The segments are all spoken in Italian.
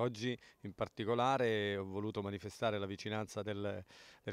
Oggi in particolare ho voluto manifestare la vicinanza del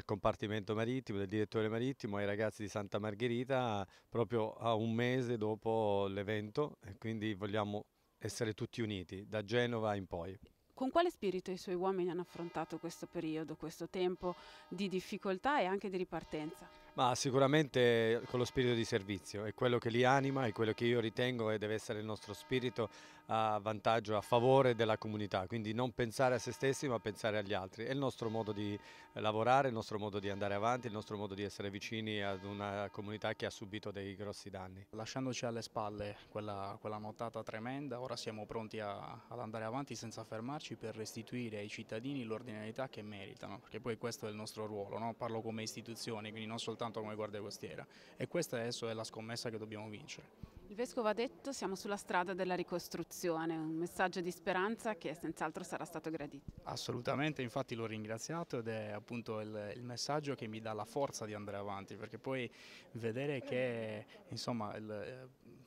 compartimento marittimo, del direttore marittimo ai ragazzi di Santa Margherita proprio a un mese dopo l'evento e quindi vogliamo essere tutti uniti da Genova in poi. Con quale spirito i suoi uomini hanno affrontato questo periodo, questo tempo di difficoltà e anche di ripartenza? Ma sicuramente con lo spirito di servizio, è quello che li anima, è quello che io ritengo e deve essere il nostro spirito a vantaggio, a favore della comunità, quindi non pensare a se stessi ma pensare agli altri. È il nostro modo di lavorare, il nostro modo di andare avanti, il nostro modo di essere vicini ad una comunità che ha subito dei grossi danni. Lasciandoci alle spalle quella nottata tremenda, ora siamo pronti ad andare avanti senza fermarci per restituire ai cittadini l'ordinarietà che meritano, perché poi questo è il nostro ruolo, no? Parlo come istituzioni, quindi non soltanto come Guardia Costiera, e questa adesso è la scommessa che dobbiamo vincere. Il Vescovo ha detto siamo sulla strada della ricostruzione, un messaggio di speranza che senz'altro sarà stato gradito. Assolutamente, infatti l'ho ringraziato ed è appunto il messaggio che mi dà la forza di andare avanti, perché poi vedere che insomma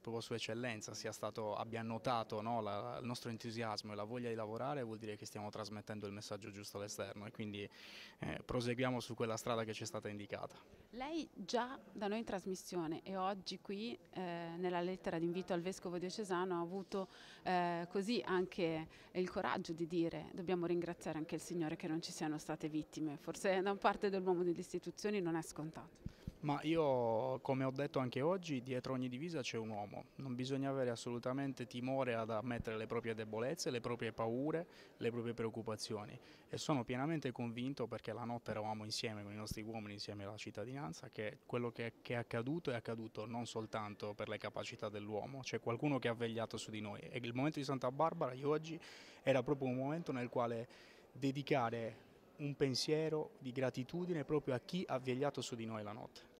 proprio Sua Eccellenza abbia notato, no, il nostro entusiasmo e la voglia di lavorare vuol dire che stiamo trasmettendo il messaggio giusto all'esterno e quindi proseguiamo su quella strada che ci è stata indicata. Lei già da noi in trasmissione e oggi qui nella lettera di invito al Vescovo diocesano ha avuto così anche il coraggio di dire dobbiamo ringraziare anche il Signore che non ci siano state vittime, forse da parte dell'uomo delle istituzioni non è scontato. Ma io, come ho detto anche oggi, dietro ogni divisa c'è un uomo. Non bisogna avere assolutamente timore ad ammettere le proprie debolezze, le proprie paure, le proprie preoccupazioni. E sono pienamente convinto, perché la notte eravamo insieme con i nostri uomini, insieme alla cittadinanza, che quello che è accaduto non soltanto per le capacità dell'uomo. C'è qualcuno che ha vegliato su di noi. E il momento di Santa Barbara, di oggi, era proprio un momento nel quale dedicare un pensiero di gratitudine proprio a chi ha vegliato su di noi la notte.